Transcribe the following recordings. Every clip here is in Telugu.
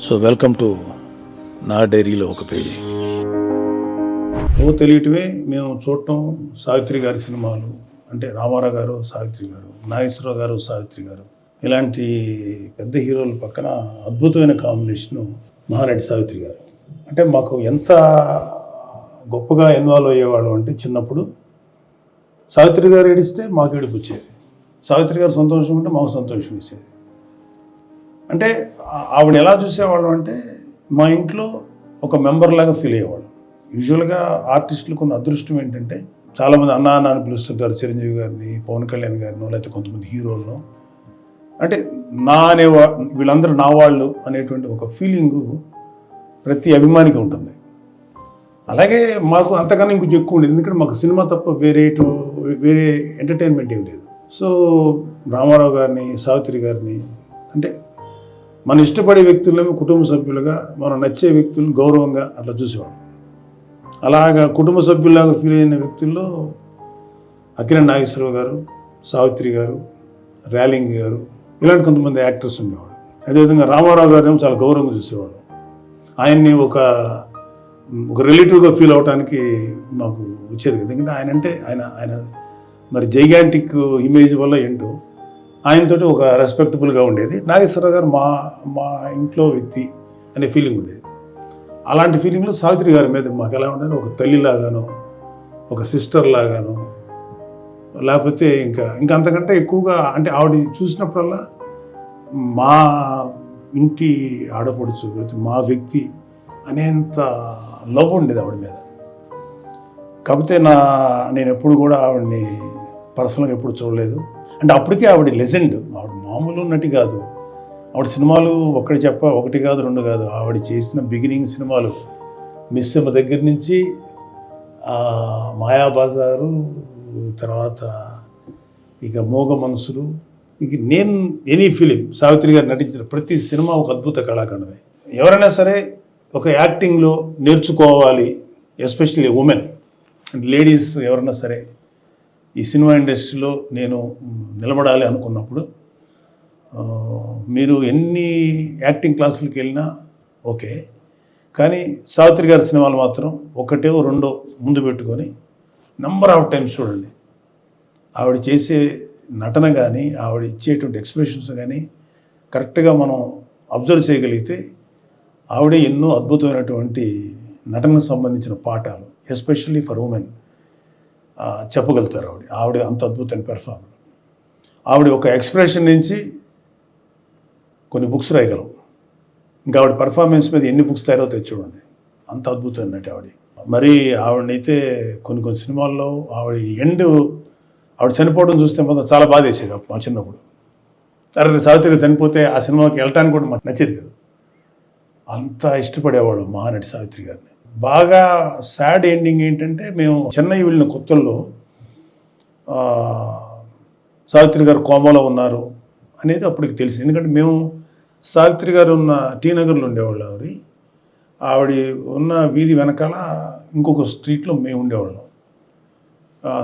సో వెల్కమ్ టు నా డైరీలో ఒక పేజీ. తెలియటమే మేము చూడటం సావిత్రి గారి సినిమాలు, అంటే రామారావు గారు, సావిత్రి గారు, నాగేశ్వరరావు గారు, సావిత్రి గారు, ఇలాంటి పెద్ద హీరోల పక్కన అద్భుతమైన కాంబినేషను మహానటి సావిత్రి గారు. అంటే మాకు ఎంత గొప్పగా ఇన్వాల్వ్ అయ్యేవాళ్ళం అంటే చిన్నప్పుడు సావిత్రి గారు ఏడిస్తే మాకు ఏడుపు వచ్చేది, సావిత్రి గారు సంతోషం ఉంటే మాకు సంతోషం వేసేది. అంటే ఆవిడ ఎలా చూసేవాళ్ళం అంటే మా ఇంట్లో ఒక మెంబర్ లాగా ఫీల్ అయ్యేవాళ్ళం. యూజువల్గా ఆర్టిస్టులకు ఉన్న అదృష్టం ఏంటంటే చాలామంది అన్న అన్న అని పిలుస్తుంటారు, చిరంజీవి గారిని, పవన్ కళ్యాణ్ గారినో, లేకపోతే కొంతమంది హీరోలను. అంటే నా వీళ్ళందరూ నా వాళ్ళు అనేటువంటి ఒక ఫీలింగు ప్రతి అభిమానికి ఉంటుంది. అలాగే మాకు అంతకన్నా ఇంకొంచెం ఎక్కువ ఉండేది, ఎందుకంటే మాకు సినిమా తప్ప వేరే ఎంటర్టైన్మెంట్ ఏమి లేదు. సో రామారావు గారిని, సావిత్రి గారిని, అంటే మనం ఇష్టపడే వ్యక్తులను కుటుంబ సభ్యులుగా, మనం నచ్చే వ్యక్తులను గౌరవంగా అట్లా చూసేవాళ్ళం. అలాగా కుటుంబ సభ్యుల్లాగా ఫీల్ అయిన వ్యక్తుల్లో అక్కినేని నాగేశ్వరరావు గారు, సావిత్రి గారు, ర్యాలింగ్ గారు, ఇలాంటి కొంతమంది యాక్టర్స్ ఉండేవాళ్ళు. అదేవిధంగా రామారావు గారిని చాలా గౌరవంగా చూసేవాళ్ళు. ఆయన్ని ఒక రిలేటివ్గా ఫీల్ అవడానికి మాకు వచ్చేది కదా, ఎందుకంటే ఆయన మరి జైగాంటిక్ ఇమేజ్ వల్ల ఏంటో ఆయనతో ఒక రెస్పెక్టబుల్గా ఉండేది. నాగేశ్వరరావు గారు మా ఇంట్లో వ్యక్తి అనే ఫీలింగ్ ఉండేది. అలాంటి ఫీలింగ్లో సావిత్రి గారి మీద మాకు ఎలా ఉండేది, ఒక తల్లిలాగానో, ఒక సిస్టర్ లాగానో, లేకపోతే ఇంకా అంతకంటే ఎక్కువగా, అంటే ఆవిడ చూసినప్పుడల్లా మా ఇంటి ఆడపడుచు, మా వ్యక్తి అనేంత లవ్ ఉండేది ఆవిడ మీద. కాకపోతే నేను ఎప్పుడు కూడా ఆవిడని పర్సనల్గా ఎప్పుడు చూడలేదు. అంటే అప్పటికే ఆవిడ లెజెండ్, ఆవిడ మామూలు నటి కాదు. ఆవిడ సినిమాలు ఒకటి కాదు, రెండు కాదు. ఆవిడ చేసిన బిగినింగ్ సినిమాలు మిస్సమ్మ దగ్గర నుంచి మాయాబజారు, తర్వాత ఇక మోగ మనసులు, ఇక నేను ఎనీ ఫిలిం సావిత్రి గారు నటించిన ప్రతి సినిమా ఒక అద్భుత కళాఖండమే. ఎవరైనా సరే ఒక యాక్టింగ్లో నేర్చుకోవాలి, ఎస్పెషల్లీ ఉమెన్ అండ్ లేడీస్ ఎవరైనా సరే ఈ సినిమా ఇండస్ట్రీలో నేను నిలబడాలి అనుకున్నప్పుడు మీరు ఎన్ని యాక్టింగ్ క్లాసులకు వెళ్ళినా ఓకే, కానీ సావిత్రి గారి సినిమాలు మాత్రం ఒకటో రెండో ముందు పెట్టుకొని నెంబర్ ఆఫ్ టైమ్స్ చూడండి. ఆవిడ చేసే నటన కానీ, ఆవిడ ఇచ్చేటువంటి ఎక్స్ప్రెషన్స్ కానీ కరెక్ట్గా మనం అబ్జర్వ్ చేయగలిగితే ఆవిడే ఎన్నో అద్భుతమైనటువంటి నటనకు సంబంధించిన పాఠాలు, ఎస్పెషల్లీ ఫర్ ఉమెన్ చెప్పగలుగుతారు. ఆవిడ అంత అద్భుతమైన పెర్ఫార్మర్. ఆవిడ ఒక ఎక్స్ప్రెషన్ నుంచి కొన్ని బుక్స్ రాయగలం. ఇంకా ఆవిడ పర్ఫార్మెన్స్ మీద ఎన్ని బుక్స్ తయారవుతాయి చూడండి, అంత అద్భుతం నటి ఆవిడ. మరి ఆవిడనైతే కొన్ని సినిమాల్లో ఆవిడ చనిపోవడం చూస్తే మాత్రం చాలా బాధ వేసేది మా చిన్నప్పుడు. సరే సావిత్రి చనిపోతే ఆ సినిమాకి వెళ్ళటానికి కూడా మాకు నచ్చేది కదా, అంత ఇష్టపడేవాడు మహానటి సావిత్రి గారిని. బాగా సాడ్ ఎండింగ్ ఏంటంటే, మేము చెన్నై వెళ్ళిన కొత్తల్లో సావిత్రి గారు కోమాలో ఉన్నారు అనేది అప్పటికి తెలిసింది. ఎందుకంటే మేము సావిత్రి గారు ఉన్న టీ నగర్లో ఉండేవాళ్ళు. ఆవిడ ఉన్న వీధి వెనకాల ఇంకొక స్ట్రీట్లో మేము ఉండేవాళ్ళం.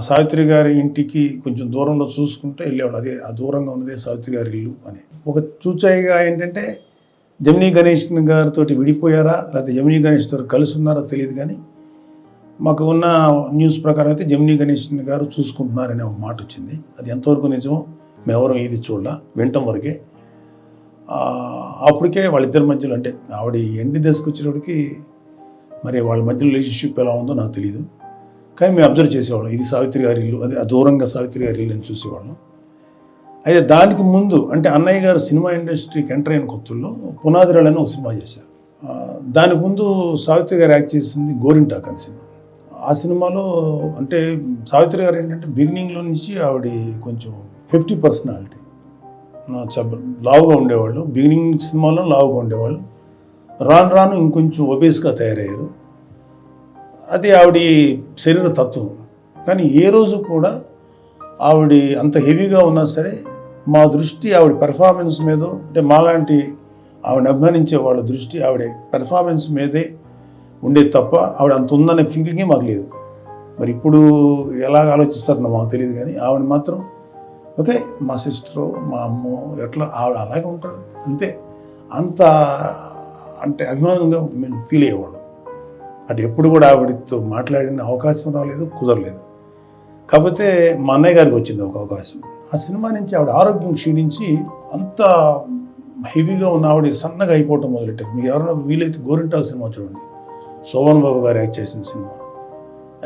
సావిత్రి గారి ఇంటికి కొంచెం దూరంలో చూసుకుంటే వెళ్ళేవాళ్ళు. అదే ఆ దూరంగా ఉన్నదే సావిత్రి గారి ఇల్లు అని. ఒక చూచాయిగా ఏంటంటే జమినీ గణేష్ గారితో విడిపోయారా, లేకపోతే జమినీ గణేష్తో కలిసి ఉన్నారా తెలియదు, కానీ మాకు ఉన్న న్యూస్ ప్రకారం అయితే జమినీ గణేష్ గారు చూసుకుంటున్నారనే ఒక మాట వచ్చింది. అది ఎంతవరకు నిజమో మేమెవరం ఇది చూడాల, వింటాం వరకే. అప్పటికే వాళ్ళిద్దరి మధ్యలో, అంటే ఆవిడ ఎండి దశకు వచ్చేటప్పటికి మరి వాళ్ళ మధ్యలో రిలేషన్షిప్ ఎలా ఉందో నాకు తెలియదు, కానీ మేము అబ్జర్వ్ చేసేవాళ్ళం. ఇది సావిత్రి గారి ఇల్లు, అదే దూరంగా సావిత్రి గారి ఇల్లు అని చూసేవాళ్ళం. అయితే దానికి ముందు, అంటే అన్నయ్య గారు సినిమా ఇండస్ట్రీకి ఎంటర్ అయిన కొత్తల్లో పునాదిరాళ్ళు అని ఒక సినిమా చేశారు. దానికి ముందు సావిత్రి గారు యాక్ట్ చేసింది గోరింటాక్ అనే సినిమా. ఆ సినిమాలో అంటే సావిత్రి గారు ఏంటంటే బిగినింగ్లో నుంచి ఆవిడ కొంచెం హెఫ్టీ పర్సనాలిటీ, లావుగా ఉండేవాళ్ళు. బిగినింగ్ సినిమాలో లావుగా ఉండేవాళ్ళు, రాను ఇంకొంచెం ఒబేస్గా తయారయ్యారు. అది ఆవిడ శరీర తత్వం. కానీ ఏ రోజు కూడా ఆవిడ అంత హెవీగా ఉన్నా సరే మా దృష్టి ఆవిడ పెర్ఫార్మెన్స్ మీద, అంటే మాలాంటి ఆవిడ అభిమానించే వాళ్ళ దృష్టి ఆవిడ పెర్ఫార్మెన్స్ మీదే ఉండేది తప్ప ఆవిడ అంత ఉందనే ఫీలింగే మాకు లేదు. మరి ఇప్పుడు ఎలాగ ఆలోచిస్తారో మాకు తెలియదు, కానీ ఆవిడ మాత్రం ఓకే, మా సిస్టరు, మా అమ్మో, ఎట్లా ఆవిడ అలాగే ఉంటారు అంతే. అంత అంటే అభిమానంగా మేము ఫీల్ అయ్యేవాళ్ళం. అటు ఎప్పుడు కూడా ఆవిడతో మాట్లాడిన అవకాశం రాలేదు, కుదరలేదు. కాకపోతే మా అన్నయ్య గారికి వచ్చింది ఒక అవకాశం. ఆ సినిమా నుంచి ఆవిడ ఆరోగ్యం క్షీణించి అంత హెవీగా ఉన్న ఆవిడ సన్నగా అయిపోవటం మొదలెట్టారు. మీకు ఎవరైనా వీలైతే గోరింటాకు సినిమా చూడండి, శోభన్ బాబు గారు యాక్ట్ చేసిన సినిమా.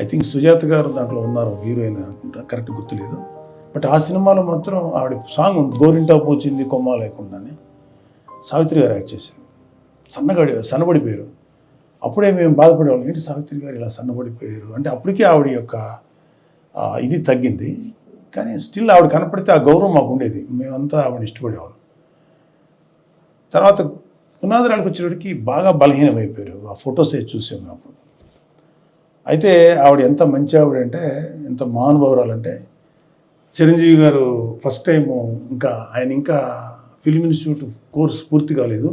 ఐ థింక్ సుజాత గారు దాంట్లో ఉన్నారు, హీరోయిన్ అనుకుంటా, కరెక్ట్ గుర్తులేదు. బట్ ఆ సినిమాలో మాత్రం ఆవిడ సాంగ్ ఉంది, గోరింటాకు పోచింది కొమ్మ లేకుండానే, సావిత్రి గారు యాక్ట్ చేశారు. సన్నబడిపోయారు. అప్పుడే మేము బాధపడేవాళ్ళం, ఏంటి సావిత్రి గారు ఇలా సన్నబడిపోయారు అంటే. అప్పటికే ఆవిడ యొక్క ఇది తగ్గింది, కానీ స్టిల్ ఆవిడ కనపడితే ఆ గౌరవం మాకు ఉండేది, మేమంతా ఆవిడ ఇష్టపడేవాళ్ళం. తర్వాత పునాదిరాలకు వచ్చేటికి బాగా బలహీనమైపోయారు. ఆ ఫొటోస్ చూసాం మేము అప్పుడు. అయితే ఆవిడ ఎంత మంచి ఆవిడ అంటే, ఎంత మహానుభావురాలంటే, చిరంజీవి గారు ఫస్ట్ టైము ఆయన ఇంకా ఫిల్మ్ ఇన్స్టిట్యూట్ కోర్స్ పూర్తి కాలేదు,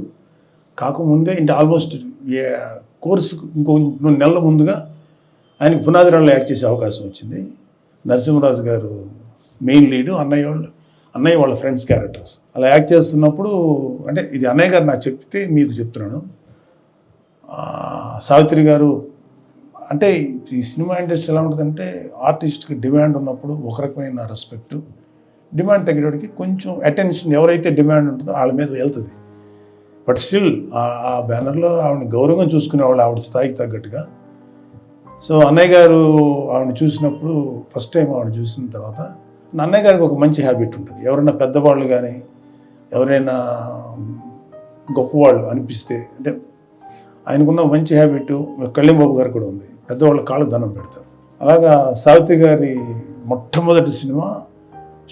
కాకముందే ఇంటి ఆల్మోస్ట్ కోర్సు ఇంకో 2 నెలల ముందుగా ఆయనకి పునాదిరాల్లో యాక్ట్ చేసే అవకాశం వచ్చింది. నరసింహరాజు గారు మెయిన్ లీడు, అన్నయ్య వాళ్ళ ఫ్రెండ్స్ క్యారెక్టర్స్. అలా యాక్ట్ చేస్తున్నప్పుడు, అంటే ఇది అన్నయ్య గారు నాకు చెప్తే మీకు చెప్తున్నాను, సావిత్రి గారు అంటే ఈ సినిమా ఇండస్ట్రీ ఎలా ఉంటుందంటే, ఆర్టిస్ట్కి డిమాండ్ ఉన్నప్పుడు ఒక రకమైన రెస్పెక్ట్, డిమాండ్ తగ్గేటికి కొంచెం అటెన్షన్ ఎవరైతే డిమాండ్ ఉంటుందో వాళ్ళ మీద వెళ్తుంది. బట్ స్టిల్ ఆ బ్యానర్లో ఆవిడని గౌరవంగా చూసుకునేవాళ్ళు, ఆవిడ స్థాయికి తగ్గట్టుగా. సో అన్నయ్య గారు ఆవిడని చూసినప్పుడు, ఫస్ట్ టైం ఆవిడ చూసిన తర్వాత, అన్నయ్య గారికి ఒక మంచి హ్యాబిట్ ఉంటుంది. ఎవరైనా పెద్దవాళ్ళు కానీ ఎవరైనా గొప్పవాళ్ళు అనిపిస్తే, అంటే ఆయనకున్న మంచి హ్యాబిట్ కళ్యాణబాబు గారు కూడా ఉంది, పెద్దవాళ్ళ కాళ్ళకు దండం పెడతారు. అలాగా సావిత్రి గారి మొట్టమొదటి సినిమా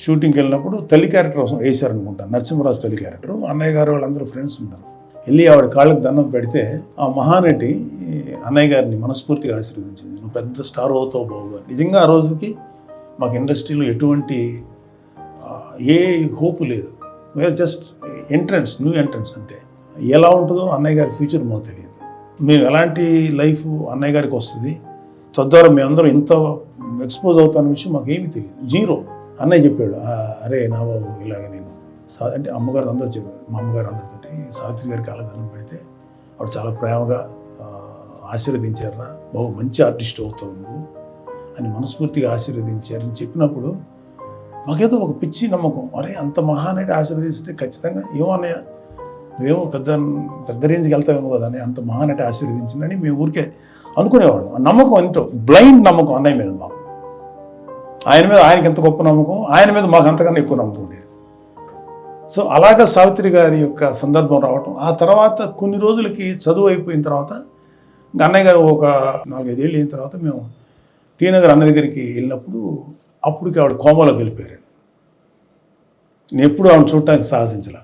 షూటింగ్కి వెళ్ళినప్పుడు తల్లి క్యారెక్టర్ వేశారనుకుంటాను, నరసింహరాజు తల్లి క్యారెక్టర్. అన్నయ్య గారు వాళ్ళందరూ ఫ్రెండ్స్ ఉంటారు. వెళ్ళి ఆవిడ కాళ్ళకు దండం పెడితే ఆ మహానటి అన్నయ్య గారిని మనస్ఫూర్తిగా ఆశీర్వదించింది, నువ్వు పెద్ద స్టార్ అవుతావు బాబు. నిజంగా ఆ రోజుకి మాకు ఇండస్ట్రీలో ఎటువంటి ఏ హోపు లేదు, వేర్ జస్ట్ న్యూ ఎంట్రన్స్ అంతే. ఎలా ఉంటుందో అన్నయ్య గారి ఫ్యూచర్ మాకు తెలియదు. మేము ఎలాంటి లైఫ్ అన్నయ్య గారికి వస్తుంది, తద్వారా మేమందరం ఇంత ఎక్స్పోజ్ అవుతున్న విషయం మాకు ఏమీ తెలియదు, జీరో. అన్నయ్య చెప్పాడు, అరే నా బాబు ఇలాగ నేను అంటే అమ్మగారు అందరూ చెప్పారు, మా అమ్మగారు అందరితో సావిత్రి గారికి ఆళ్ళదనం పెడితే ఆవిడ చాలా ప్రేమగా ఆశీర్వదించారా, బాబు మంచి ఆర్టిస్ట్ అవుతావు నువ్వు అని మనస్ఫూర్తిగా ఆశీర్వదించారని చెప్పినప్పుడు మాకేదో ఒక పిచ్చి నమ్మకం, అరే అంత మహానటి ఆశీర్వదిస్తే ఖచ్చితంగా ఏమో అన్నయ్య నువ్వేమో పెద్ద రేంజ్కి వెళ్తావేమో కదా అని, అంత మహానటి ఆశీర్వదించిందని మేము ఊరికే అనుకునేవాళ్ళం. ఆ నమ్మకం ఎంతో బ్లైండ్ నమ్మకం అన్నయ్య మీద మాకు. ఆయన మీద ఆయనకి ఎంత గొప్ప నమ్మకం, ఆయన మీద మాకు అంతకన్నా ఎక్కువ నమ్మకం ఉండేది. సో అలాగా సావిత్రి గారి యొక్క సందర్భం రావటం. ఆ తర్వాత కొన్ని రోజులకి చదువు అయిపోయిన తర్వాత అన్నయ్య గారు ఒక 4-5 ఏళ్ళు అయిన తర్వాత మేము టీ నగర్ అన్న దగ్గరికి వెళ్ళినప్పుడు, అప్పటికి ఆవిడ కోమాలోకి వెళ్ళిపోయారు. నేను ఎప్పుడు ఆవిడ చూడటానికి సాహసించలే.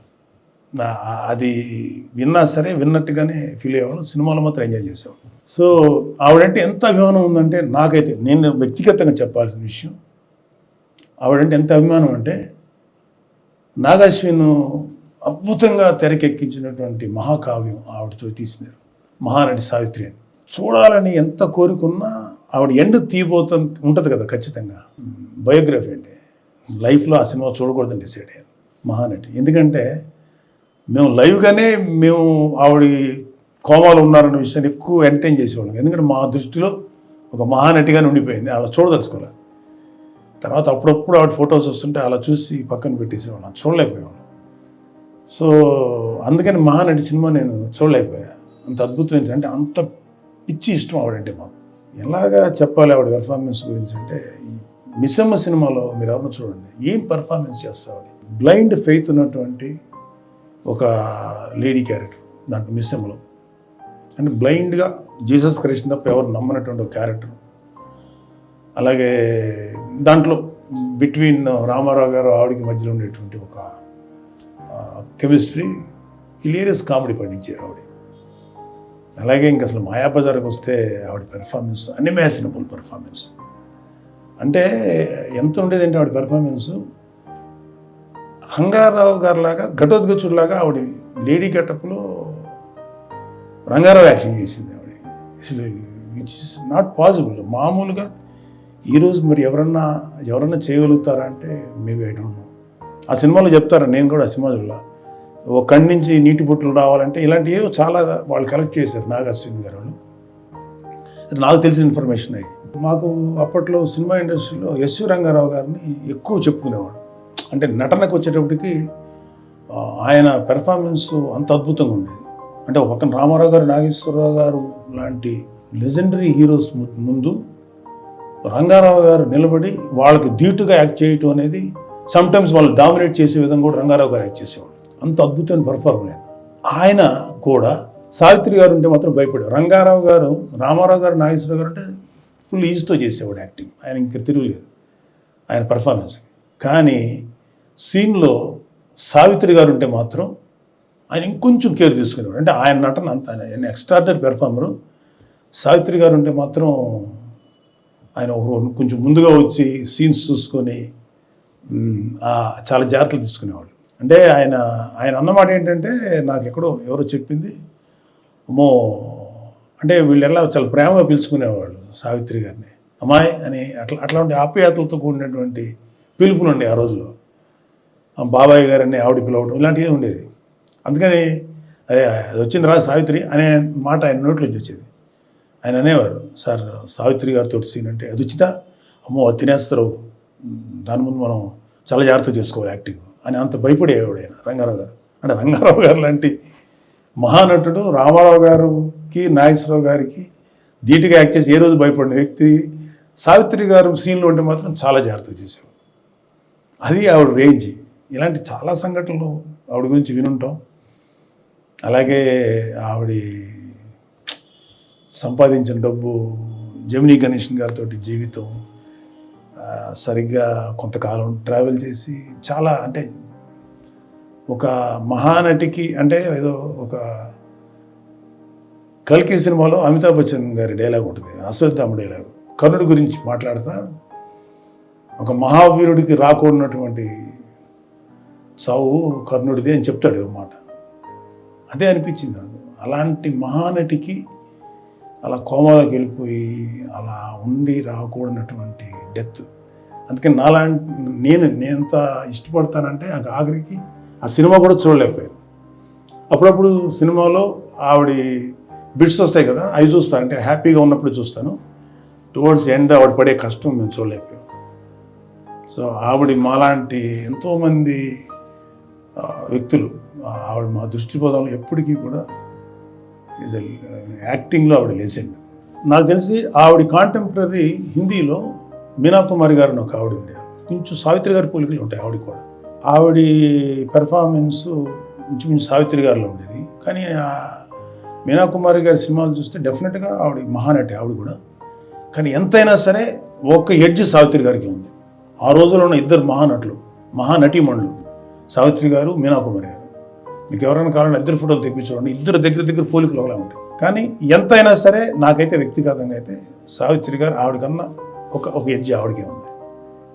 అది విన్నా సరే విన్నట్టుగానే ఫీల్ అయ్యేవాడు, సినిమాలో మాత్రం ఎంజాయ్ చేసేవాడు. సో ఆవిడంటే ఎంత అభిమానం ఉందంటే, నాకైతే నేను వ్యక్తిగతంగా చెప్పాల్సిన విషయం, ఆవిడంటే ఎంత అభిమానం అంటే, నాగాశ్విన్ అద్భుతంగా తెరకెక్కించినటువంటి మహాకావ్యం ఆవిడతో తీసినారు, మహానటి సావిత్రి అని. చూడాలని ఎంత కోరుకున్నా ఆవిడ ఎండ్ ఉంటుంది కదా ఖచ్చితంగా. బయోగ్రఫీ అంటే లైఫ్లో ఆ సినిమా చూడకూడదని డిసైడ్ అయ్యాను, మహానటి. ఎందుకంటే మేము లైవ్గానే ఆవిడ కోమాలు ఉన్నారన్న విషయాన్ని ఎక్కువ ఎంటర్టైన్ చేసేవాళ్ళం. ఎందుకంటే మా దృష్టిలో ఒక మహానటిగానే ఉండిపోయింది, అలా చూడదలుచుకోలేదు. తర్వాత అప్పుడప్పుడు ఆవిడ ఫొటోస్ వస్తుంటే అలా చూసి పక్కన పెట్టేసేవాళ్ళం, చూడలేకపోయేవాళ్ళం. సో అందుకని మహానటి సినిమా నేను చూడలేకపోయా. అంత అద్భుతమైన, అంటే అంత పిచ్చి ఇష్టం ఆవిడంటే మాకు. ఎలాగా చెప్పాలి ఆవిడ పెర్ఫార్మెన్స్ గురించి అంటే, మిస్సమ్మ సినిమాలో మీరు ఎవరిని చూడండి, ఏం పెర్ఫార్మెన్స్ చేస్తావిడ. బ్లైండ్ ఫెయిత్ ఉన్నటువంటి ఒక లేడీ క్యారెక్టర్ దాంట్లో మిస్సమ్మలో. అంటే బ్లైండ్గా జీసస్ క్రైస్ట్ తప్ప ఎవరు నమ్మనటువంటి ఒక క్యారెక్టర్. అలాగే దాంట్లో బిట్వీన్ రామారావు గారు ఆవిడకి మధ్యలో ఉండేటువంటి ఒక కెమిస్ట్రీ, హిలేరియస్ కామెడీ పండించారు ఆవిడ. అలాగే ఇంక అసలు మాయాబజార్కి వస్తే ఆవిడ పెర్ఫార్మెన్స్ అన్ఇమాజినబుల్ పెర్ఫార్మెన్స్. అంటే ఎంత ఉండేదంటే ఆవిడ పెర్ఫార్మెన్స్, రంగారావు గారిలాగా ఘటోద్గచుడిలాగా ఆవిడ లేడీ గెటప్లో రంగారావు యాక్టింగ్ చేసింది ఆవిడ. అసలు విచ్ ఇస్ నాట్ పాసిబుల్. మామూలుగా ఈరోజు మరి ఎవరన్నా చేయగలుగుతారా అంటే మేబీ ఐ డోంట్ నో. ఆ సినిమాలో చెప్తారా, నేను కూడా ఆ సినిమా చూడాల, ఒక కణ్ నుంచి నీటి బొట్లు రావాలంటే ఇలాంటివి చాలా వాళ్ళు కలెక్ట్ చేశారు నాగ్ అశ్విన్ గారు వాళ్ళు. అది నాకు తెలిసిన ఇన్ఫర్మేషన్ అయ్యి మాకు అప్పట్లో సినిమా ఇండస్ట్రీలో ఎస్వి రంగారావు గారిని ఎక్కువ చెప్పుకునేవాడు. అంటే నటనకు వచ్చేటప్పటికి ఆయన పెర్ఫార్మెన్స్ అంత అద్భుతంగా ఉండేది. అంటే ఒక పక్కన రామారావు గారు, నాగేశ్వరరావు గారు లాంటి లెజెండరీ హీరోస్ ముందు రంగారావు గారు నిలబడి వాళ్ళకి ధీటుగా యాక్ట్ చేయటం అనేది, సమ్టైమ్స్ వాళ్ళు డామినేట్ చేసే విధంగా కూడా రంగారావు గారు యాక్ట్ చేసేవాడు. అంత అద్భుతమైన పెర్ఫార్మెన్స్. ఆయన కూడా సావిత్రి గారు ఉంటే మాత్రం భయపడారు. రంగారావు గారు, రామారావు గారు, నాగేశ్వరరావు గారు అంటే ఫుల్ ఈజీతో చేసేవాడు యాక్టింగ్. ఆయన ఇంకా తిరుగులేదు ఆయన పెర్ఫార్మెన్స్కి. కానీ సీన్లో సావిత్రి గారు ఉంటే మాత్రం ఆయన ఇంకొంచెం కేర్ తీసుకునేవాడు. అంటే ఆయన నటన అంత ఆయన ఎక్స్ట్రాడినరీ పెర్ఫార్మరు. సావిత్రి గారు ఉంటే మాత్రం ఆయన కొంచెం ముందుగా వచ్చి సీన్స్ చూసుకొని చాలా జాగ్రత్తలు తీసుకునేవాడు. అంటే ఆయన అన్నమాట ఏంటంటే, నాకు ఎక్కడో ఎవరో చెప్పింది, అమ్మో అంటే వీళ్ళు ఎలా చాలా ప్రేమగా పిలుచుకునేవాళ్ళు సావిత్రి గారిని, అమ్మాయి అని. అట్లాంటి ఆప్యాయతలతో కూడినటువంటి పిలుపులు ఉండే ఆ రోజులో. బాబాయ్ గారని ఆవిడ పిలవడం ఇలాంటివి ఉండేది. అందుకని అదే అది వచ్చింది రా సావిత్రి అనే మాట ఆయన నోట్లోంచి వచ్చేది. ఆయన అనేవారు, సార్ సావిత్రి గారితో సీన్ అంటే అది వచ్చిందా, అమ్మో అది తినేస్తారు, దాని ముందు మనం చాలా జాగ్రత్త చేసుకోవాలి యాక్టింగ్ అని అంత భయపడేవాడు ఆయన రంగారావు గారు. అంటే రంగారావు గారు లాంటి మహానటుడు రామారావు గారికి, నాగేశ్వరరావు గారికి ధీటుగా యాక్ట్ చేసి ఏ రోజు భయపడిన వ్యక్తి సావిత్రి గారు సీన్లో ఉంటే మాత్రం చాలా జాగ్రత్త చేసేవాడు. అది ఆవిడ రేంజ్. ఇలాంటి చాలా సంఘటనలు ఆవిడ గురించి వినుంటాం. అలాగే ఆవిడ సంపాదించిన డబ్బు, జమినీ గణేషన్ గారితో జీవితం, సరిగ్గా కొంతకాలం ట్రావెల్ చేసి చాలా, అంటే ఒక మహానటికి, అంటే ఏదో ఒక కల్కి సినిమాలో అమితాబ్ బచ్చన్ గారి డైలాగ్ ఉంటుంది, అశ్వత్థామ డైలాగ్, కర్ణుడి గురించి మాట్లాడతా ఒక మహావీరుడికి రాకూడనటువంటి చావు కర్ణుడిది అని చెప్తాడు మాట. అదే అనిపించింది నాకు. అలాంటి మహానటికి అలా కోమాలోకి వెళ్ళిపోయి అలా ఉండి రాకూడనటువంటి డెత్. అందుకని నేను ఎంత ఇష్టపడతానంటే ఆఖరికి ఆ సినిమా కూడా చూడలేకపోయాను. అప్పుడప్పుడు సినిమాలో ఆవిడ బిట్స్ వస్తాయి కదా, అవి చూస్తాను. అంటే హ్యాపీగా ఉన్నప్పుడు చూస్తాను. టువర్డ్స్ ఎండ్ ఆవిడ పడే కష్టం మేము చూడలేకపోయాం. సో ఆవిడ మాలాంటి ఎంతోమంది వ్యక్తులు ఆవిడ మా దృష్టిపథంలో ఎప్పటికీ కూడా యాక్టింగ్లో ఆవిడ లెజెండ్. నాకు తెలిసి ఆవిడ కాంటెంపరీ హిందీలో మీనా కుమారి గారిని ఒక ఆవిడ ఉండేది. కొంచెం సావిత్రి గారి పోలికలు ఉంటాయి ఆవిడ కూడా. ఆవిడ పెర్ఫార్మెన్స్ ఇంచుమించు సావిత్రి గారిలో ఉండేది. కానీ మీనా కుమారి గారి సినిమాలు చూస్తే డెఫినెట్గా ఆవిడ మహానటి ఆవిడ కూడా. కానీ ఎంతైనా సరే ఒక ఎడ్జ్ సావిత్రి గారికి ఉంది. ఆ రోజుల్లో ఉన్న ఇద్దరు మహానటులు, మహానటీమణులు, సావిత్రి గారు, మీనా కుమారి గారు. మీకు ఎవరైనా కావాలంటే ఇద్దరు ఫోటోలు తెప్పించుకోండి. ఇద్దరు దగ్గర పోలికలు ఒకలా ఉంటాయి. కానీ ఎంతైనా సరే నాకైతే వ్యక్తిగతంగా అయితే సావిత్రి గారు ఆవిడకన్నా ఒక ఎడ్జ్ ఆవిడకే ఉంది,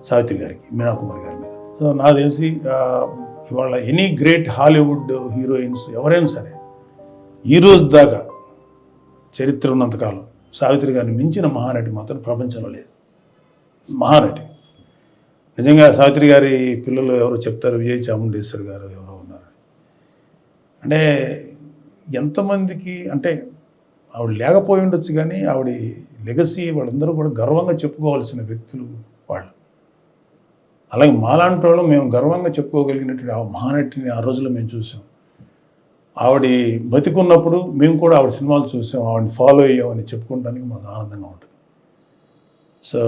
సావిత్రి గారికి, మీనా కుమారి గారి మీద. సో నాకు తెలిసి ఇవాళ ఎనీ గ్రేట్ హాలీవుడ్ హీరోయిన్స్ ఎవరైనా సరే ఈ రోజు దాకా చరిత్ర ఉన్నంతకాలం సావిత్రి గారిని మించిన మహానటి మాత్రం ప్రపంచంలో లేదు. మహానటి నిజంగా. సావిత్రి గారి పిల్లలు ఎవరో చెప్తారు, విజయ్ చాముండేశ్వరి గారు ఎవరో ఉన్నారు. అంటే ఎంతమందికి, అంటే ఆవిడ లేకపోయి ఉండొచ్చు కానీ ఆవిడ లెగసీ వాళ్ళందరూ కూడా గర్వంగా చెప్పుకోవాల్సిన వ్యక్తులు వాళ్ళు. అలాగే మాలాంటి వాళ్ళు మేము గర్వంగా చెప్పుకోగలిగినటువంటి ఆ మహానటిని ఆ రోజుల్లో మేము చూసాం. ఆవిడ బతికున్నప్పుడు మేము కూడా ఆవిడ సినిమాలు చూసాం, ఆవిడని ఫాలో అయ్యామని చెప్పుకోవడానికి మాకు ఆనందంగా ఉంటుంది. సో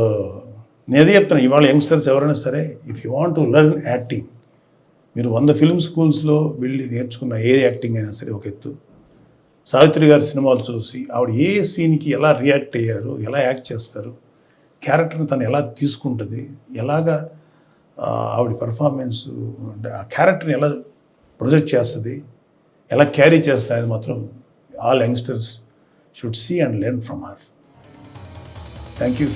నేనే చెప్తాను, ఇవాళ యంగ్స్టర్స్ ఎవరైనా సరే, if you want to learn acting, మీరు 100 ఫిల్మ్ స్కూల్స్లో వెళ్ళి నేర్చుకున్న ఏ యాక్టింగ్ అయినా సరే ఒక ఎత్తు. సావిత్రి గారి సినిమాలు చూసి ఆవిడ ఏ సీన్కి ఎలా రియాక్ట్ అయ్యారు, ఎలా యాక్ట్ చేస్తారు, క్యారెక్టర్ని తను ఎలా తీసుకుంటుంది, ఎలాగా ఆవిడ పర్ఫార్మెన్స్, అంటే ఆ క్యారెక్టర్ని ఎలా ప్రొజెక్ట్ చేస్తుంది, ఎలా క్యారీ చేస్తుంది, అది మాత్రం all youngsters should see and learn from her. Thank you.